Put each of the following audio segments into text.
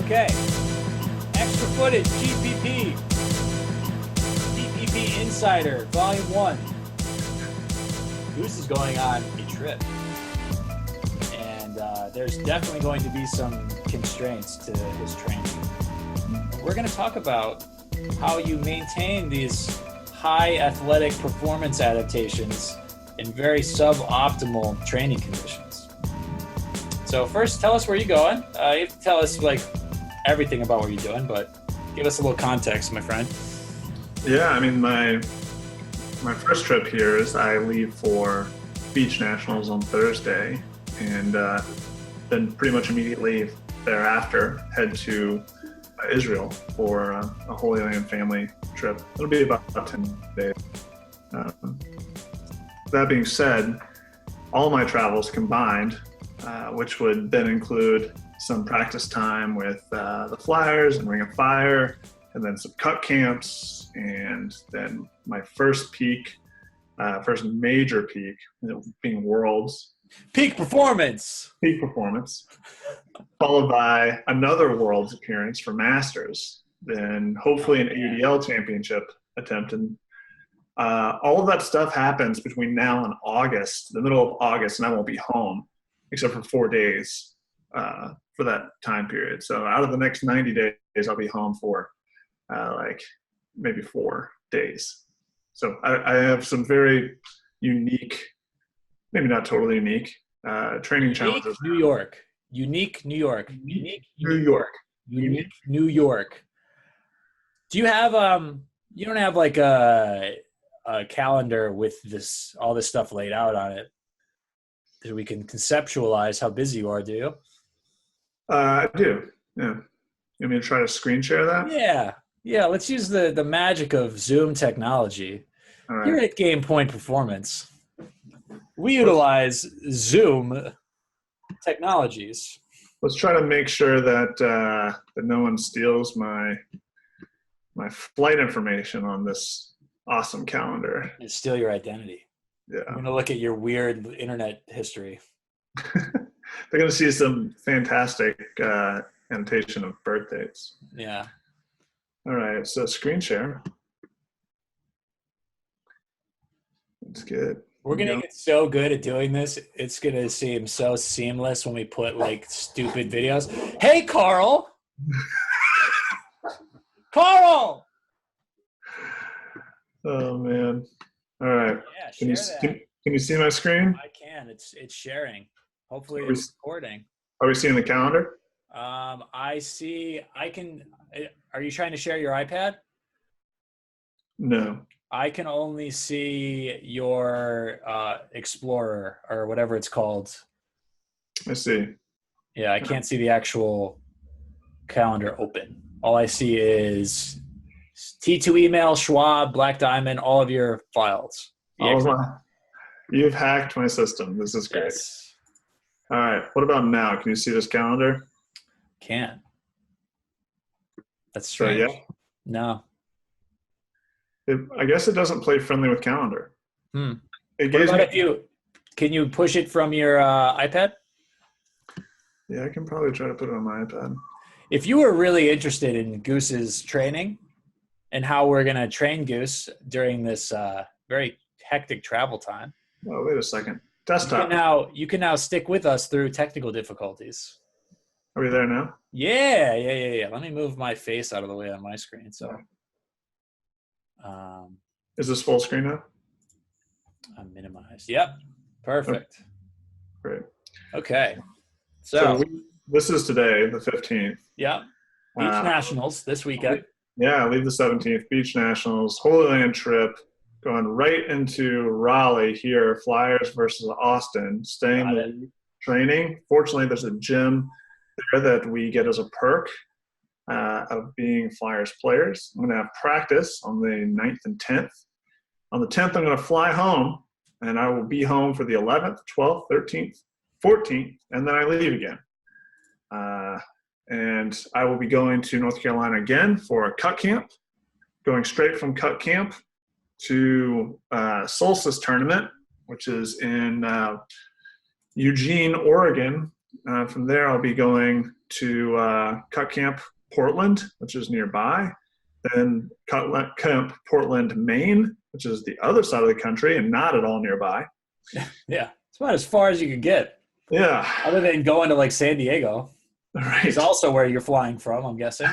Okay. Extra footage, GPP Insider, Volume 1. Goose is going on a trip. And there's definitely going to be some constraints to his training. We're going to talk about how you maintain these high athletic performance adaptations in very suboptimal training conditions. So first, tell us where you're going. You have to tell us like everything about what you're doing, but give us a little context, my friend. Yeah, I mean, my first trip here is I leave for Beach Nationals on Thursday, and then pretty much immediately thereafter head to Israel for a Holy Land family trip. It'll be about 10 days. That being said, all my travels combined, which would then include some practice time with the Flyers and Ring of Fire, and then some cut camps, and then my first major peak, being Worlds. Peak performance, followed by another Worlds appearance for Masters, then hopefully an AUDL championship attempt. And all of that stuff happens between now and August, the middle of August, and I won't be home except for 4 days for that time period. So out of the next 90 days, I'll be home for like maybe 4 days. So I have some very unique, maybe not totally unique, training challenges. Unique New York. Do you have you don't have like a calendar with all this stuff laid out on it that we can conceptualize how busy you are, do you? I do, yeah. You want me to try to screen share that? Yeah, let's use the magic of Zoom technology. All right. Here at Game Point Performance, we utilize Zoom technologies. Let's try to make sure that that no one steals my flight information on this awesome calendar. And steal your identity. Yeah. I'm going to look at your weird internet history. They're going to see some fantastic annotation of birth dates. Yeah. All right, so screen share. That's good. We're going to get so good at doing this. It's going to seem so seamless when we put like stupid videos. Hey, Carl. Carl. Oh man. All right. Yeah, can you see my screen? I can. It's sharing. Hopefully it's recording. Are we seeing the calendar? I see. I can. Are you trying to share your iPad? No. I can only see your Explorer or whatever it's called. I see. Yeah, I can't see the actual calendar open. All I see is T2 email, Schwab, Black Diamond, all of your files. You've hacked my system. This is great. Yes. All right. What about now? Can you see this calendar? Can. That's strange. Yeah. No. I guess it doesn't play friendly with calendar. It gives me. Can you push it from your iPad? Yeah, I can probably try to put it on my iPad. If you were really interested in Goose's training and how we're going to train Goose during this very hectic travel time. Oh, wait a second. Desktop. You can now stick with us through technical difficulties. Are we there now? Yeah. Let me move my face out of the way on my screen. So, is this full screen now? I'm minimized. Yep. Perfect. Great. Okay. So this is today, the 15th. Yeah. Beach Nationals this weekend. Yeah, I leave the 17th. Beach Nationals, Holy Land trip, going right into Raleigh here, Flyers versus Austin, staying the training. Fortunately, there's a gym there that we get as a perk of being Flyers players. I'm going to have practice on the 9th and 10th. On the 10th, I'm going to fly home, and I will be home for the 11th, 12th, 13th, 14th, and then I leave again. And I will be going to North Carolina again for a cut camp, going straight from cut camp to Solstice Tournament, which is in Eugene, Oregon. From there, I'll be going to Cut Camp Portland, which is nearby. Then Cut Camp Portland, Maine, which is the other side of the country and not at all nearby. Yeah, it's about as far as you could get. Yeah. Other than going to like San Diego, Right. It's also where you're flying from, I'm guessing,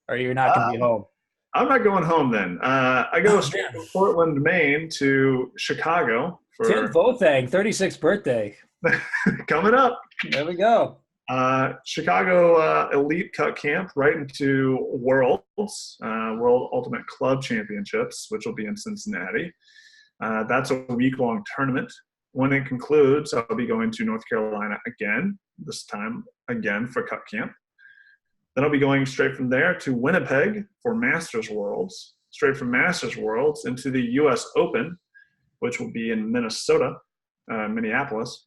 or you're not going to be home. I'm not going home then. I go straight from Portland, Maine to Chicago Tim for Bothang, 36th birthday. coming up. There we go. Chicago Elite Cut Camp right into Worlds, World Ultimate Club Championships, which will be in Cincinnati. That's a week-long tournament. When it concludes, I'll be going to North Carolina again, this time again for Cut Camp. Then I'll be going straight from there to Winnipeg for Masters Worlds, straight from Masters Worlds into the U.S. Open, which will be in Minnesota, Minneapolis.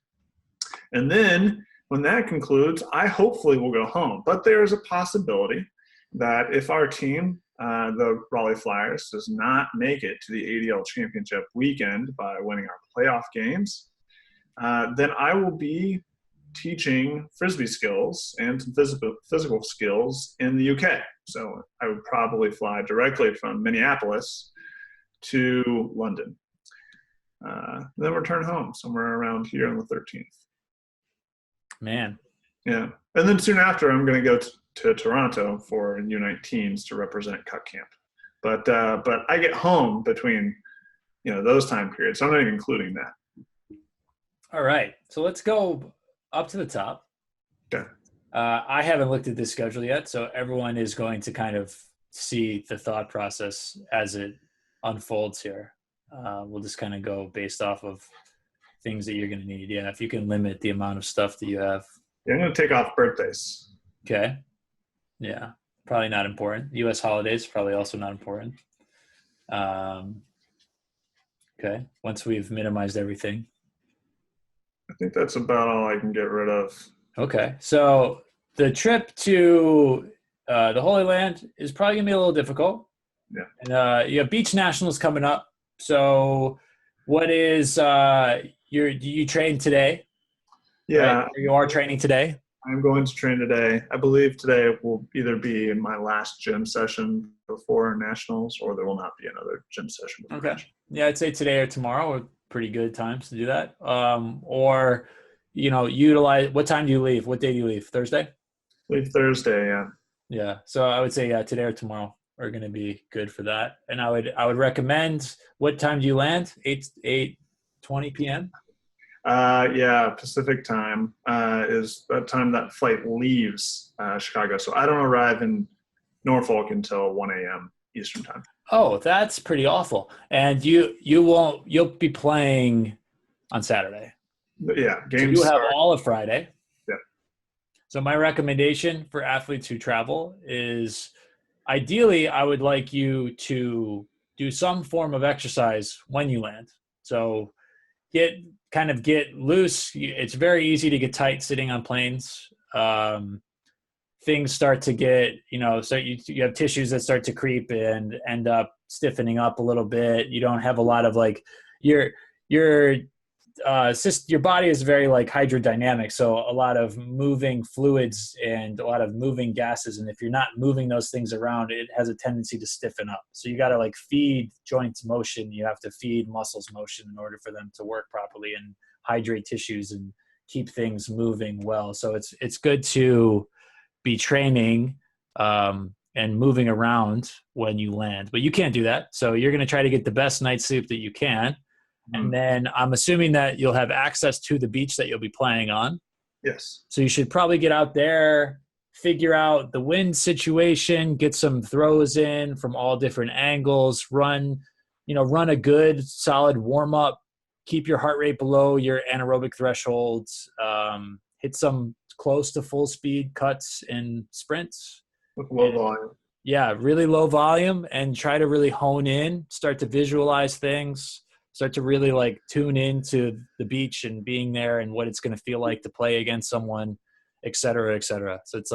And then when that concludes, I hopefully will go home. But there is a possibility that if our team, the Raleigh Flyers, does not make it to the ADL Championship weekend by winning our playoff games, then I will be teaching Frisbee skills and some physical skills in the UK. So I would probably fly directly from Minneapolis to London. Then return home somewhere around here on the 13th. Man. Yeah. And then soon after, I'm going to go to Toronto for U19s to represent Cut Camp. But I get home between, those time periods. So I'm not even including that. All right. So let's go up to the top. Okay. I haven't looked at this schedule yet, so everyone is going to kind of see the thought process as it unfolds here. We'll just kind of go based off of things that you're going to need. Yeah, if you can limit the amount of stuff that you have. Yeah, I'm going to take off birthdays. Okay. Yeah, probably not important. U.S. holidays, probably also not important. Okay, once we've minimized everything. I think that's about all I can get rid of. Okay, so the trip to the Holy Land is probably going to be a little difficult. Yeah. And you have Beach Nationals coming up. So what is you train today? Yeah. Right? You are training today? I'm going to train today. I believe today will either be my last gym session before Nationals, or there will not be another gym session before Okay. Nationals. Yeah, I'd say today or tomorrow are pretty good times to do that. Or, utilize – what time do you leave? What day do you leave? Thursday? Leave Thursday, yeah. Yeah. So I would say today or tomorrow are going to be good for that. And I would recommend – what time do you land? 8:20 p.m.? Yeah, Pacific time is that time that flight leaves Chicago. So I don't arrive in Norfolk until 1 a.m. Eastern time. Oh, that's pretty awful. And you'll be playing on Saturday. Yeah, games. So you have all of Friday. Yeah. So my recommendation for athletes who travel is, ideally, I would like you to do some form of exercise when you land. So get loose. It's very easy to get tight sitting on planes. Things start to get, so you have tissues that start to creep and end up stiffening up a little bit. You don't have a lot of your body is very hydrodynamic. So a lot of moving fluids and a lot of moving gases. And if you're not moving those things around, it has a tendency to stiffen up. So you got to feed joints motion. You have to feed muscles motion in order for them to work properly and hydrate tissues and keep things moving well. So it's good to be training and moving around when you land, but you can't do that. So you're going to try to get the best night's sleep that you can. And then I'm assuming that you'll have access to the beach that you'll be playing on. Yes. So you should probably get out there, figure out the wind situation, get some throws in from all different angles, run a good solid warm up, keep your heart rate below your anaerobic thresholds, hit some close to full speed cuts and sprints. With low volume. Yeah, really low volume, and try to really hone in, start to visualize things, start to really tune into the beach and being there and what it's going to feel like to play against someone, et cetera, et cetera. So it's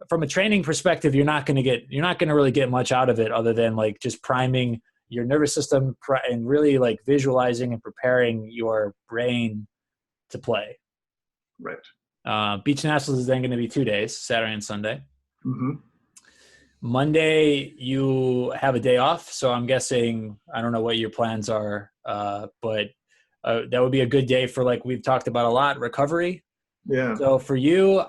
from a training perspective, you're not going to really get much out of it other than just priming your nervous system and really visualizing and preparing your brain to play. Right. Beach Nationals is then going to be 2 days, Saturday and Sunday. Mm-hmm. Monday, you have a day off. So I'm guessing, I don't know what your plans are, but that would be a good day for, like we've talked about a lot, recovery. Yeah. So for you,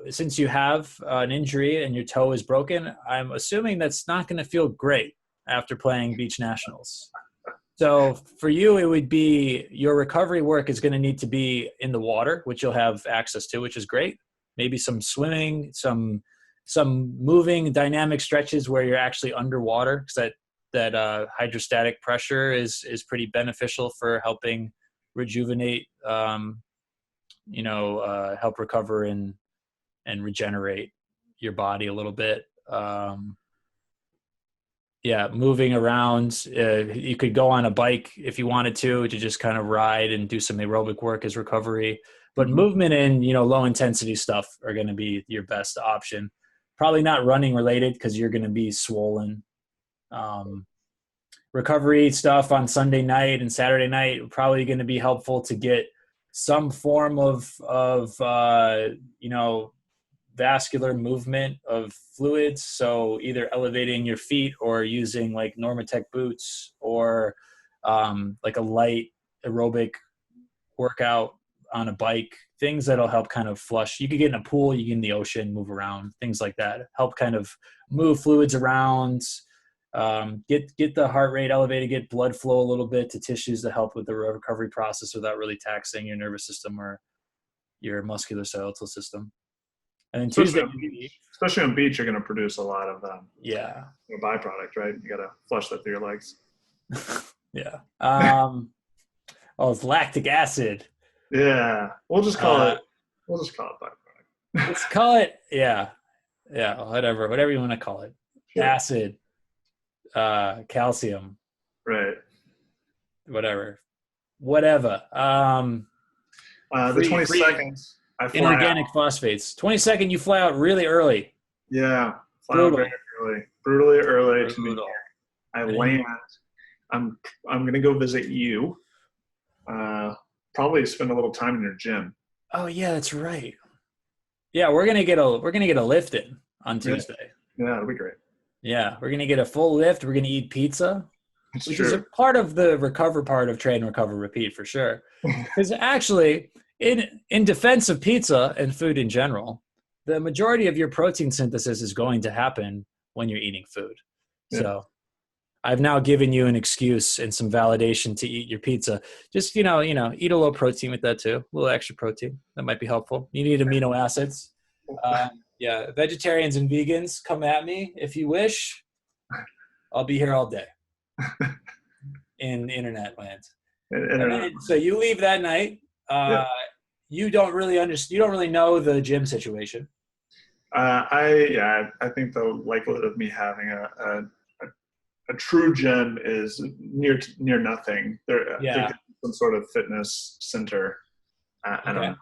since you have an injury and your toe is broken, I'm assuming that's not going to feel great after playing Beach Nationals. So for you, it would be your recovery work is going to need to be in the water, which you'll have access to, which is great. Maybe some swimming, some moving dynamic stretches where you're actually underwater, because that hydrostatic pressure is pretty beneficial for helping rejuvenate, help recover and regenerate your body a little bit. Moving around. You could go on a bike if you wanted to just kind of ride and do some aerobic work as recovery. But movement and, low intensity stuff are going to be your best option. Probably not running related because you're going to be swollen. Recovery stuff on Sunday night and Saturday night probably going to be helpful to get some form of vascular movement of fluids. So either elevating your feet or using like Normatec boots or like a light aerobic workout on a bike, things that'll help kind of flush. You could get in a pool, you get in the ocean, move around, things like that. Help kind of move fluids around, get the heart rate elevated, get blood flow a little bit to tissues to help with the recovery process without really taxing your nervous system or your musculoskeletal system. And then Tuesday, especially on beach, you're going to produce a lot of a byproduct, right? You got to flush that through your legs. Yeah. It's lactic acid. Yeah, we'll just call it byproduct. Let's call it, whatever you want to call it. Sure. Acid, calcium, right? Whatever. The 22nd, inorganic phosphates. 22nd, you fly out really early. Yeah, fly out very early, brutally early to be here. I land. I'm gonna go visit you. Probably spend a little time in your gym. Oh yeah, that's right. Yeah, we're gonna get a lift in on Tuesday. Yeah, that'll be great. Yeah, we're gonna get a full lift. We're gonna eat pizza, which true. is a part of the recover part of train, recover, repeat for sure. Because actually, in defense of pizza and food in general, the majority of your protein synthesis is going to happen when you're eating food. Yeah. So I've now given you an excuse and some validation to eat your pizza. Just, eat a little protein with that too. A little extra protein. That might be helpful. You need amino acids. Vegetarians and vegans, come at me if you wish. I'll be here all day in internet land. So you leave that night. You don't really you don't really know the gym situation. I think the likelihood of me having a true gym is near nothing. There some sort of fitness center. I don't know.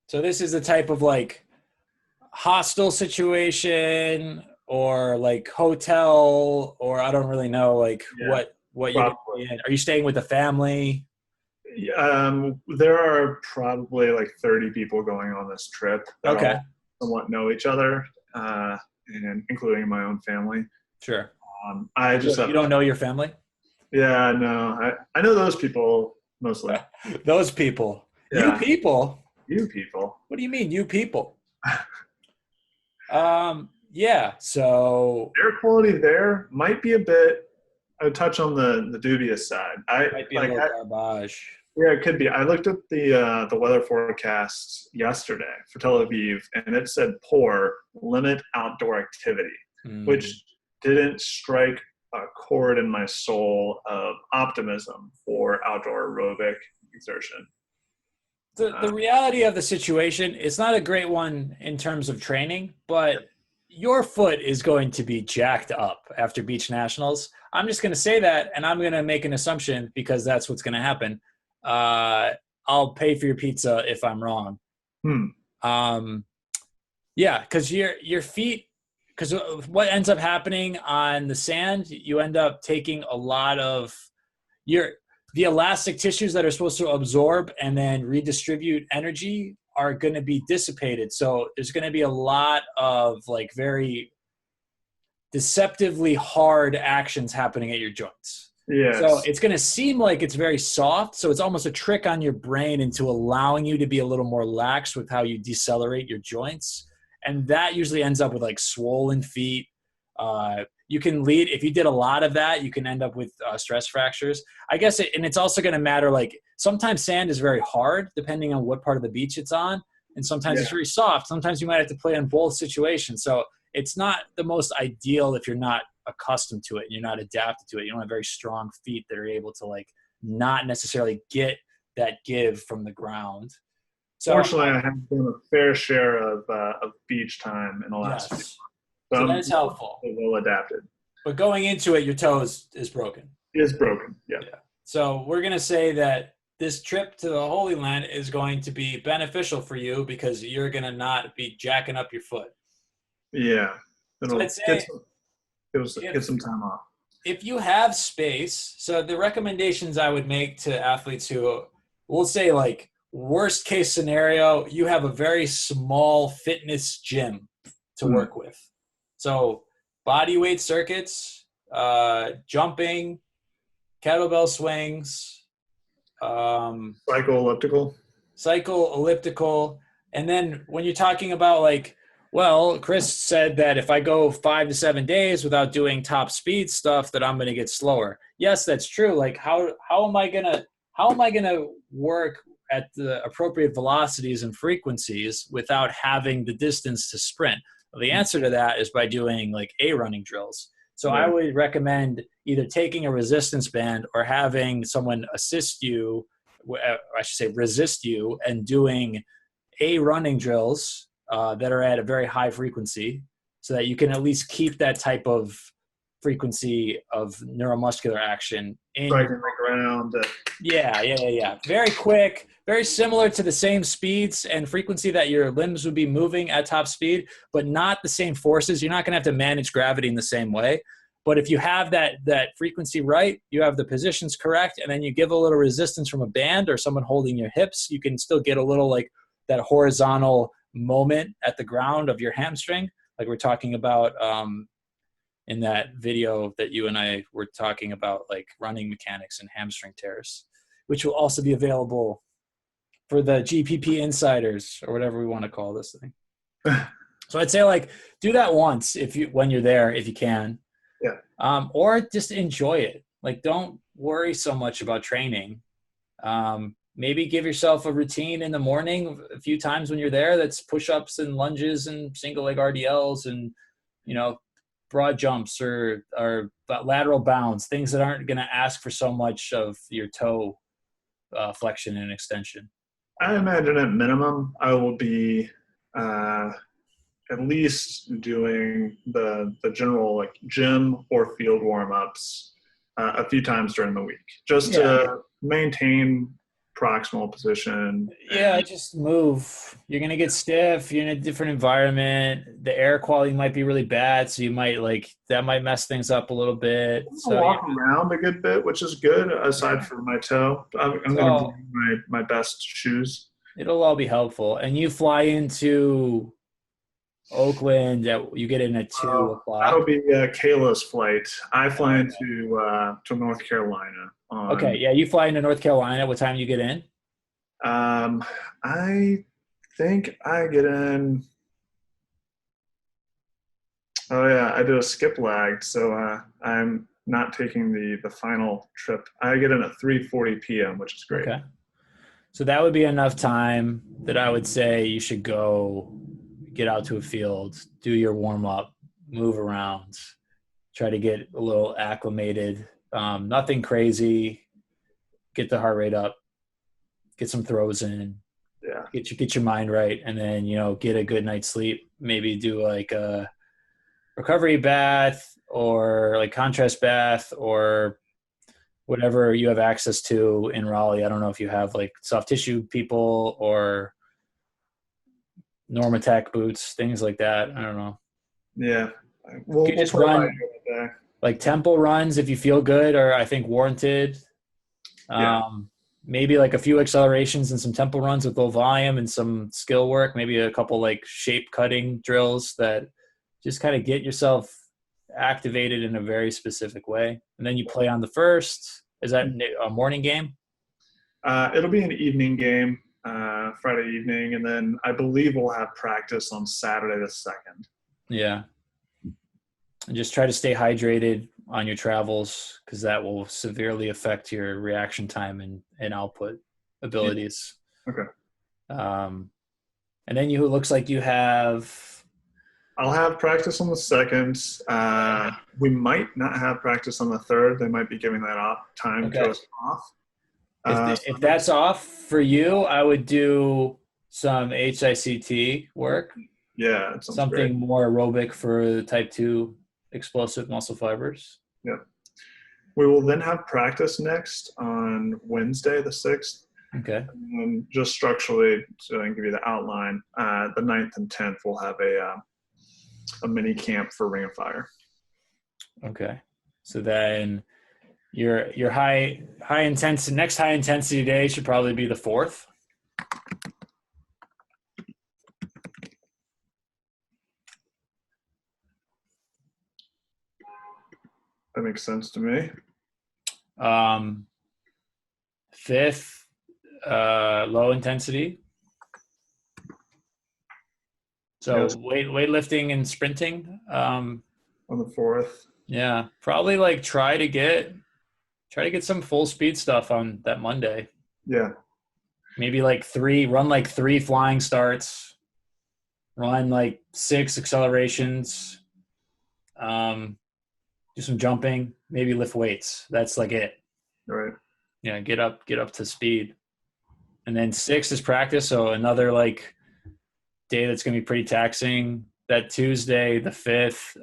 So this is the type of like hostel situation or like hotel, or I don't really know what you're doing. Are you staying with a family? There are probably like 30 people going on this trip that all somewhat know each other, and including my own family. Sure. You don't know your family? Yeah, no. I know those people mostly. Those people. Yeah. You people. What do you mean, you people? So air quality there might be a touch on the dubious side. Might be a little garbage. Yeah, it could be. I looked at the weather forecast yesterday for Tel Aviv, and it said poor, limit outdoor activity, which didn't strike a chord in my soul of optimism for outdoor aerobic exertion. The reality of the situation is not a great one in terms of training, but your foot is going to be jacked up after Beach Nationals. I'm just going to say that, and I'm going to make an assumption because that's what's going to happen. I'll pay for your pizza if I'm wrong. Because your feet, because what ends up happening on the sand, you end up taking a lot of the elastic tissues that are supposed to absorb and then redistribute energy are going to be dissipated. So there's going to be a lot of like very deceptively hard actions happening at your joints. Yes. So it's going to seem like it's very soft. So it's almost a trick on your brain into allowing you to be a little more lax with how you decelerate your joints. And that usually ends up with like swollen feet. You can lead, if you did a lot of that, you can end up with stress fractures. I guess, and it's also going to matter, like sometimes sand is very hard depending on what part of the beach it's on. And sometimes it's very soft. Sometimes you might have to play in both situations. So it's not the most ideal if you're not accustomed to it and you're not adapted to it. You don't have very strong feet that are able to like not necessarily get that give from the ground. So fortunately, I have done a fair share of beach time in the last few months. So that's helpful. Well adapted. But going into it, your toe is broken. It is broken, yeah. So we're going to say that this trip to the Holy Land is going to be beneficial for you because you're going to not be jacking up your foot. Yeah. It'll get some time off. If you have space, so the recommendations I would make to athletes who, we'll say like worst case scenario, you have a very small fitness gym to work with. So body weight circuits, jumping, kettlebell swings, cycle elliptical. And then when you're talking about like, well, Chris said that if I go 5 to 7 days without doing top speed stuff, that I'm going to get slower. Yes, that's true. Like how am I gonna work at the appropriate velocities and frequencies without having the distance to sprint? Well, the answer to that is by doing like running drills. So I would recommend either taking a resistance band or having someone assist you, I should say resist you, and doing running drills that are at a very high frequency so that you can at least keep that type of frequency of neuromuscular action in striking the ground. Yeah. Very quick, very similar to the same speeds and frequency that your limbs would be moving at top speed, but not the same forces. You're not going to have to manage gravity in the same way. But if you have that frequency right, you have the positions correct, and then you give a little resistance from a band or someone holding your hips, you can still get a little like that horizontal moment at the ground of your hamstring, like we're talking about in that video that you and I were talking about, like running mechanics and hamstring tears, which will also be available for the GPP insiders or whatever we want to call this thing. So I'd say like do that once when you're there, if you can. Yeah. Or just enjoy it. Like don't worry so much about training. Maybe give yourself a routine in the morning a few times when you're there. That's push-ups and lunges and single leg RDLs and, broad jumps or lateral bounds, things that aren't going to ask for so much of your toe flexion and extension. I imagine at minimum I will be at least doing the general like gym or field warm-ups a few times during the week just to maintain proximal position. Just move. You're going to get stiff. You're in a different environment. The air quality might be really bad, so you might that might mess things up a little bit. So walk around a good bit, which is good aside from my toe. I'm going to bring my best shoes. It'll all be helpful. And you fly into Oakland, you get in at 2 o'clock. That'll be Kayla's flight. I fly into North Carolina. You fly into North Carolina. What time do you get in? I think I get in. I did a skip lag, so I'm not taking the final trip. I get in at 3:40 p.m., which is great. Okay. So that would be enough time that I would say you should go get out to a field, do your warm-up, move around, try to get a little acclimated. Nothing crazy. Get the heart rate up. Get some throws in. Yeah. Get your mind right, and then get a good night's sleep. Maybe do like a recovery bath or like contrast bath or whatever you have access to in Raleigh. I don't know if you have like soft tissue people or Normatec boots, things like that. I don't know. Yeah. You could just run like tempo runs if you feel good, or I think warranted. Yeah. maybe like a few accelerations and some tempo runs with low volume and some skill work, maybe a couple like shape cutting drills that just kind of get yourself activated in a very specific way. And then you play on the first. Is that a morning game? It'll be an evening game, Friday evening, and then I believe we'll have practice on Saturday the 2nd. Yeah. And just try to stay hydrated on your travels because that will severely affect your reaction time and output abilities. Okay. And then you looks like you have. I'll have practice on the 2nd. We might not have practice on the 3rd. They might be giving that time to us off. If that's off for you, I would do some HICT work. Yeah, it sounds something great. more aerobic for type 2 explosive muscle fibers. Yeah. We will then have practice next on Wednesday the 6th. Okay. And just structurally, so I can give you the outline, the 9th and 10th we'll have a mini camp for Ring of Fire. Okay. So then your high intensity next high intensity day should probably be the 4th. That makes sense to me. 5th, low intensity. So Yes. weightlifting and sprinting. On the 4th. Yeah, probably like try to get some full speed stuff on that Monday. Yeah. Maybe run like 3 flying starts, run like 6 accelerations, do some jumping, maybe lift weights. That's like it. Right. Yeah, get up to speed. And then 6 is practice, so another like day that's gonna be pretty taxing. That Tuesday, the 5th,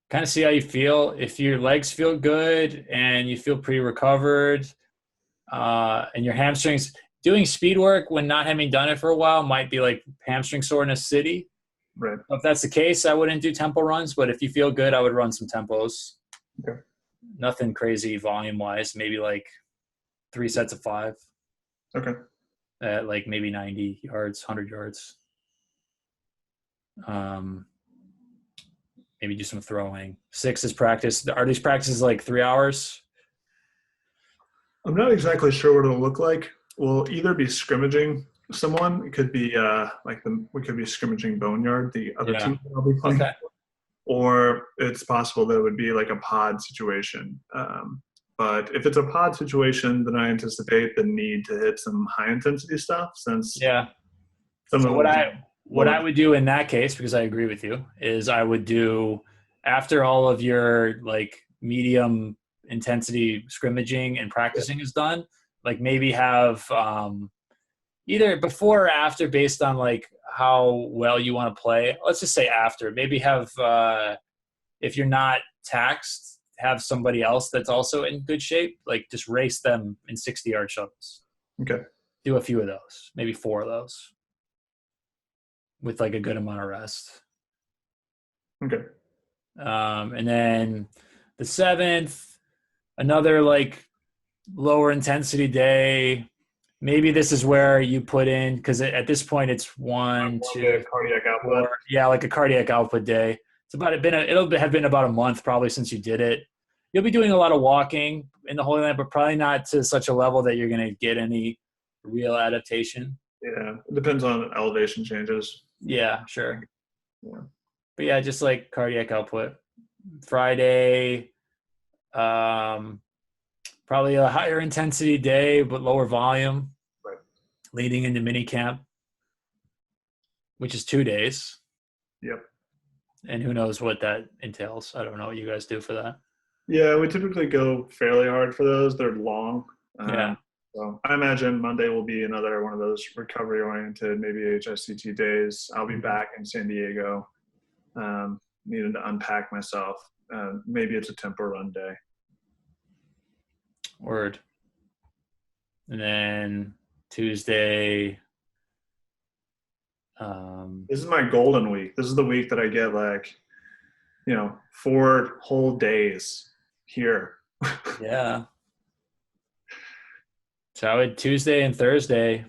kind of see how you feel. If your legs feel good and you feel pretty recovered, and your hamstrings, doing speed work when not having done it for a while might be like hamstring soreness city. Right. If that's the case, I wouldn't do tempo runs, but if you feel good, I would run some tempos. Okay. Nothing crazy volume wise, maybe like 3 sets of 5. Okay. At like maybe 90 yards, 100 yards. Maybe do some throwing. 6 is practice. Are these practices like 3 hours? I'm not exactly sure what it'll look like. We'll either be scrimmaging someone. It could be we could be scrimmaging Boneyard, the other team that I'll be playing. Okay. Or it's possible that it would be like a pod situation. But if it's a pod situation, then I anticipate the need to hit some high intensity stuff since So what I would do in that case, because I agree with you, is I would do after all of your like medium intensity scrimmaging and practicing is done, like maybe have either before or after based on like how well you want to play. Let's just say after. Maybe have if you're not taxed, have somebody else that's also in good shape, like just race them in 60-yard shuttles. Okay. Do a few of those, maybe 4 of those with like a good amount of rest. Okay. And then the 7th, another like lower intensity day. Maybe this is where you put in, because at this point it's 1, 2, cardiac output. 4. Yeah, like a cardiac output day. It'll have been about a month probably since you did it. You'll be doing a lot of walking in the Holy Land, but probably not to such a level that you're going to get any real adaptation. Yeah, it depends on elevation changes. Yeah, sure. Yeah. But yeah, just like cardiac output. Friday, probably a higher intensity day, but lower volume. Right. Leading into mini camp, which is 2 days. Yep. And who knows what that entails. I don't know what you guys do for that. Yeah, we typically go fairly hard for those. They're long. Yeah. So I imagine Monday will be another one of those recovery-oriented, maybe HICT days. I'll be back in San Diego, needing to unpack myself. Maybe it's a tempo run day. Word. And then Tuesday. This is my golden week. This is the week that I get 4 whole days here. Yeah. So I would Tuesday and Thursday,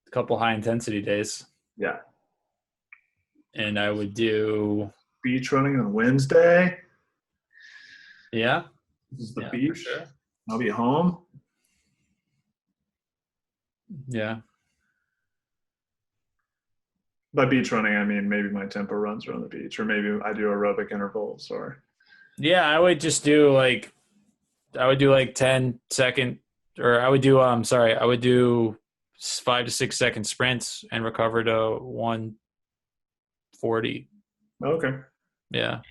a couple high intensity days. Yeah. And I would do Beach running on Wednesday. yeah. This is the Yeah, beach. for sure. I'll be home. Yeah. By beach running, I mean maybe my tempo runs are on the beach, or maybe I do aerobic intervals, or Yeah, I would just do like 10-second, or I would do I would do 5 to 6 second sprints and recover to 140. okay. Yeah.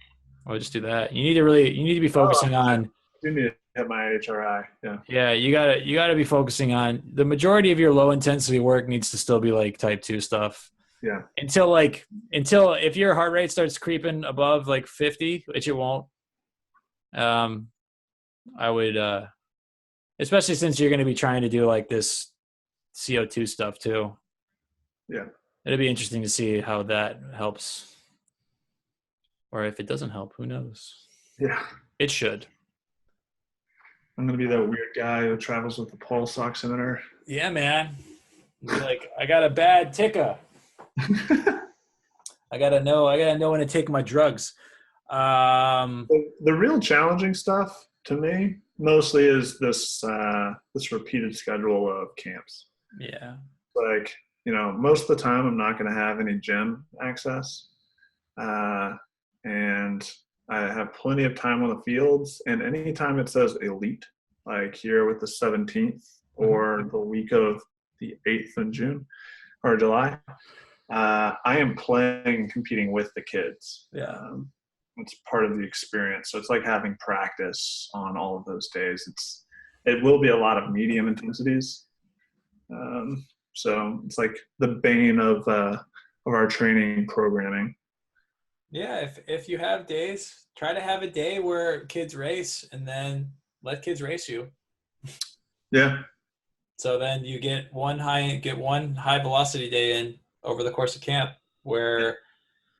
I would just do that. You need to be focusing on I do need to hit my HRI. Yeah. yeah, you gotta be focusing on the majority of your low intensity work needs to still be like type 2 stuff. Yeah. Until if your heart rate starts creeping above like 50, which it won't, I would especially since you're going to be trying to do like this CO2 stuff too. Yeah. It'd be interesting to see how that helps, or if it doesn't help, who knows? Yeah. It should. I'm gonna be that weird guy who travels with the pulse oximeter. Yeah, man. Be like, I got a bad ticker. I gotta know when to take my drugs. The real challenging stuff to me mostly is this repeated schedule of camps. Yeah. Like, most of the time I'm not going to have any gym access, and I have plenty of time on the fields. And anytime it says elite, like here with the 17th or the week of the 8th in June or July, I am competing with the kids. Yeah. It's part of the experience. So it's like having practice on all of those days. It will be a lot of medium intensities. So it's like the bane of our training programming. Yeah, if you have days, try to have a day where kids race and then let kids race you. Yeah. So then you get one high velocity day in over the course of camp where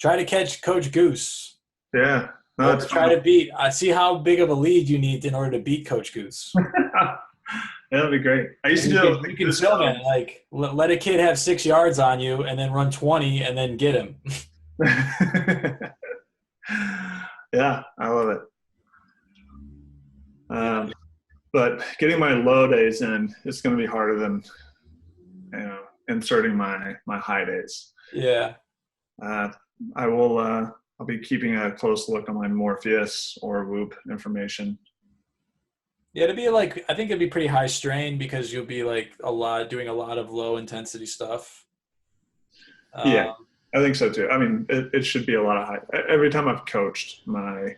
try to catch Coach Goose. Yeah. No, Or that's try to beat. See how big of a lead you need in order to beat Coach Goose. Yeah, that'd be great. I used to do You can film it, like let a kid have 6 yards on you and then run 20 and then get him. Yeah, I love it. But getting my low days in is going to be harder than inserting my high days. Yeah. I'll be keeping a close look on my Morpheus or Whoop information. Yeah, I think it'd be pretty high strain because you'll be like doing a lot of low intensity stuff. Yeah, I think so too. I mean, it should be a lot of high. Every time I've coached, my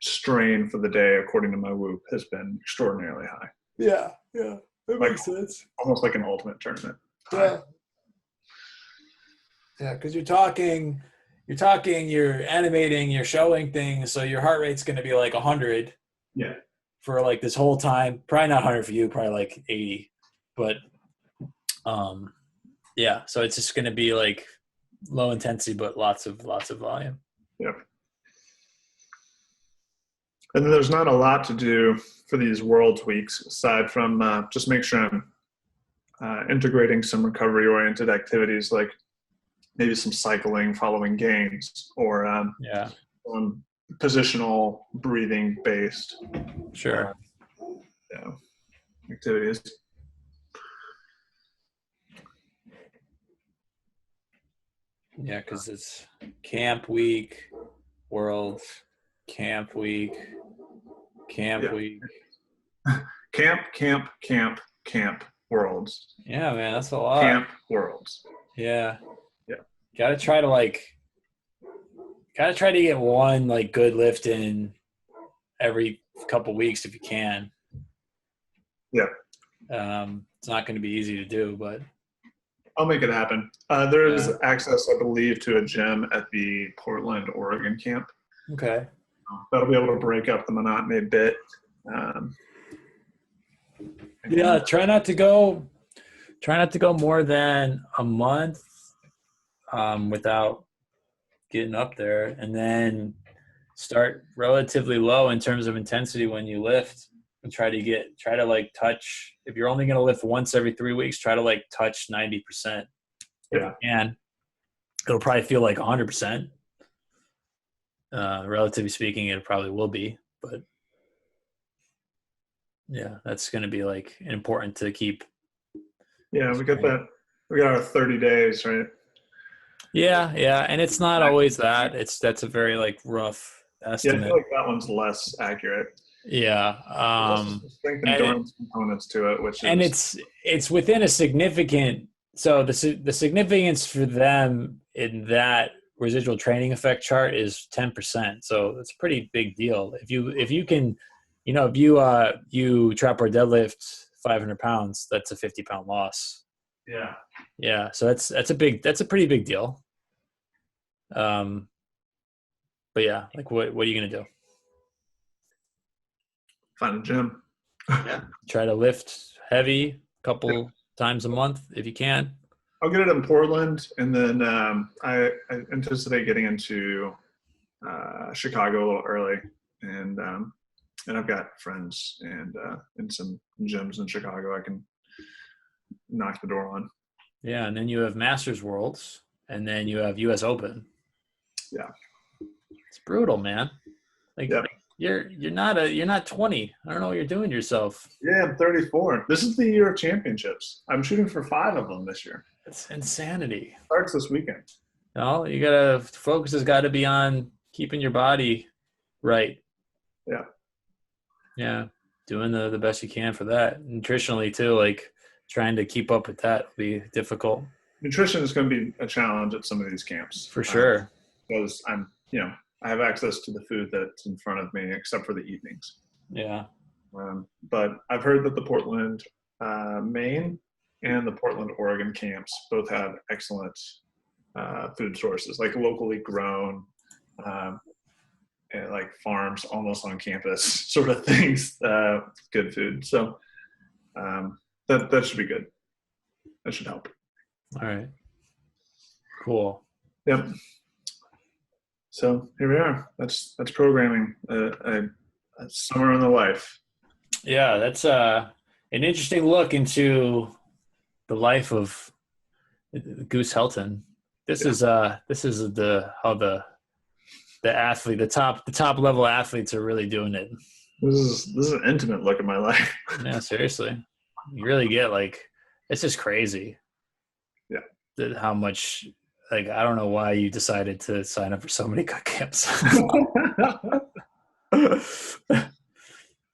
strain for the day, according to my Whoop, has been extraordinarily high. Yeah, that makes sense. Almost like an ultimate tournament. Yeah. Yeah, because you're talking, you're animating, you're showing things, so your heart rate's going to be like 100. Yeah. For like this whole time. Probably not 100 for you, probably like 80. But yeah, so it's just going to be like low intensity but lots of volume. Yep. And then there's not a lot to do for these world weeks aside from just make sure I'm integrating some recovery oriented activities like maybe some cycling following games or positional breathing based activities. Yeah, because it's camp week, world, camp week, week. Camp, worlds. Yeah, man, that's a lot. Camp worlds. Yeah. Yeah. Gotta try to get one like good lift in every couple weeks if you can. Yeah. It's not going to be easy to do, but I'll make it happen. There is access, I believe, to a gym at the Portland, Oregon camp. Okay. That'll be able to break up the monotony a bit. Yeah, try not to go more than a month without getting up there, and then start relatively low in terms of intensity when you lift. try to like touch. If you're only going to lift once every 3 weeks, try to like touch 90%. If Yeah. you can, it'll probably feel like 100%. Relatively speaking, it probably will be, but yeah, that's going to be like important to keep. Yeah, we got that. We got our 30 days, right? Yeah, yeah, and it's not always that. That's a very like rough Yeah, I estimate. feel like that one's less accurate. Yeah, There's also some strength and endurance components to it, which and is it's within a significant. So the significance for them in that residual training effect chart is 10%. So it's a pretty big deal. If you can, if you trap or deadlift 500 pounds, that's a 50-pound loss. yeah. Yeah, so that's a pretty big deal. But yeah, like what are you gonna do? Find a gym. Yeah, try to lift heavy a couple times a month if you can. I'll get it in Portland, and then I anticipate getting into Chicago a little early, and I've got friends and in some gyms in Chicago I can knock the door on. Yeah, and then you have Masters Worlds, and then you have U.S. Open. Yeah, it's brutal, man. Like yep. you're not 20. I don't know what you're doing to yourself. Yeah, I'm 34. This is the year of championships. I'm shooting for 5 of them this year. It's insanity. Starts this weekend. No, focus has got to be on keeping your body right. Yeah. Yeah, doing the best you can for that. Nutritionally too, like trying to keep up with that will be difficult. Nutrition is going to be a challenge at some of these camps. For sure. Because I have access to the food that's in front of me, except for the evenings. Yeah. But I've heard that the Portland, Maine and the Portland, Oregon camps both have excellent food sources, like locally grown, and like farms almost on campus sort of things, good food. So that should be good. That should help. All right. Cool. Yep. So here we are. That's programming. A summer in the life. Yeah, that's an interesting look into the life of Goose Helton. This is how the athlete, the top level athletes are really doing it. This is an intimate look at my life. Yeah, seriously. You really get like, it's just crazy. Yeah. How much, like, I don't know why you decided to sign up for so many cut camps.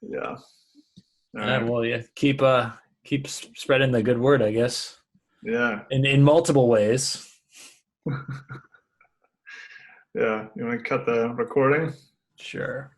Yeah. Right. Well, yeah, keep spreading the good word, I guess. Yeah. In multiple ways. Yeah. You want to cut the recording? Sure.